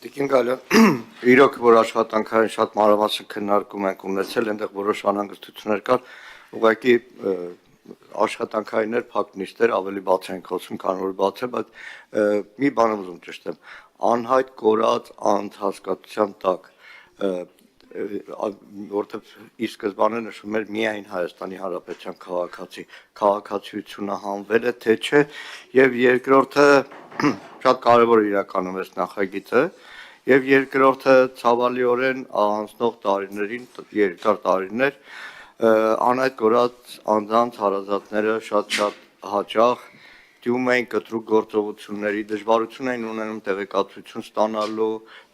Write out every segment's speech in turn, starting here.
Տիկին Գալը, իրոք որ աշխատանքային շատ մանրամասն քննարկում ենք ունեցել, այնտեղ որոշ անհանգստություններ կար, ուղղակի աշխատանքայիններ, փակնիստեր ավելի բաց են խոսում, քան որ բաց է, բայց մի բան եմ ուզում ճշտեմ, անհայտ կորած անհասկացության տակ, որտեղ ի սկզբանե նշում էր միայն Հայաստանի Հանրապետության քաղաքացիությունը հանվել է, թե չէ, եւ երկրորդը շատ կարևոր է իրականում այս նախագիծը, եւ երկրորդը ցավալիորեն անցնող տարիներին, երկար տարիներ, անհայտ կորած անձանց հարազատները շատ հաճախ դյում էին կտրուկ գործողությունների, դժվարություն էին ունենում տեղեկատվություն ստանալու,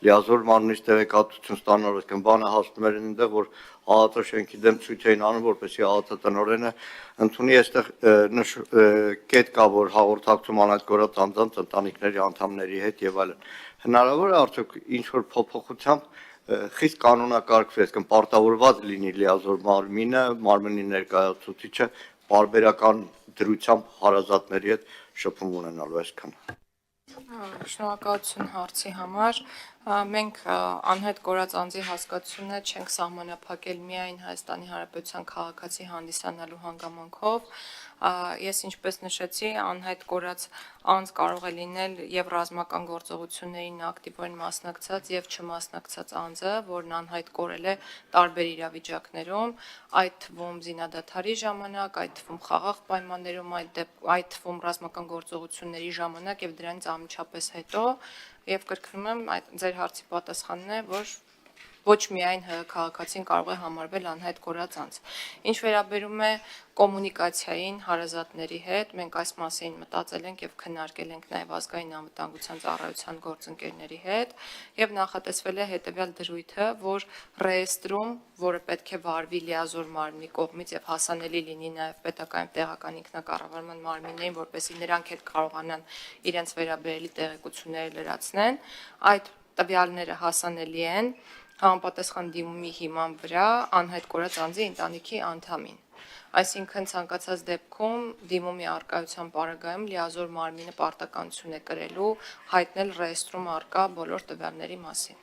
լիազոր մարմնից տեղեկատվություն ստանալու, այսինքն բանը հասնում էր այնտեղ, որ ԱԱՏ շենքի դեմ ցույց էին անում, որպեսզի ԱԱՏ տնօրենը ընդունի այստեղ կետ կա, որ հաղորդակցում անհայտ կորած անձանց ընտանիքների անդամների հետ եւ այլն։ Հնարավոր է արդյոք ինչ որ փոփոխությամբ խիստ կանոնակարգվի, այսինքն պարտավորված լինի լիազոր մարմինը, մարմնի ներկայացուցիչը բարբերական դրությամբ հարազատների հետ շփում ունենալու այսքան։ Շնորհակալություն հարցի համար։ Մենք անհայտ կորած անձի հասկացությունը չենք սահմանափակել միայն Հայաստանի Հանրապետության քաղաքացի հանդիսանալու հանգամանքով։ Ես ինչպես նշեցի, անհայտ կորած անձ կարող է լինել եւ ռազմական գործողություններին ակտիվորեն մասնակցած եւ չմասնակցած անձը, որն անհայտ կորել է տարբեր իրավիճակներում, այդ թվում զինադադարի ժամանակ, այդ թվում խաղաղ պայմաններում, այդ թվում ռազմական գործողությունների ժամանակ եւ դրանից անմիջապես հետո, եւ կրկնում եմ, ձեր հարցի պատասխանն է, որ ոչ միայն քաղաքացին կարող է համարվել անհայտ կորած անձ։ Ինչ վերաբերում է կոմունիկացիային հարազատների հետ, մենք այս մասին մտածել ենք եւ քննարկել ենք նաեւ ազգային անվտանգության ծառայության գործընկերների հետ եւ նախատեսվել է հետեւյալ դրույթը, որ ռեեստրում, որը պետք է վարվի լիազոր մարմնի կողմից եւ հասանելի լինի նաեւ պետական եւ տեղական ինքնակառավարման մարմիններին, որպեսզի նրանք էլ կարողանան իրենց վերաբերելի տեղեկությունները լրացնեն, այդ տվյալները հասանելի են համապատասխան դիմումի հիման վրա անհայտ կորած անձի ընտանիքի անդամին։ Այսինքն ցանկացած դեպքում դիմումի առկայության պարագայում լիազոր մարմինը պարտականություն է կրելու հայտնել ռեեստրում առկա բոլոր տվյալների մասին։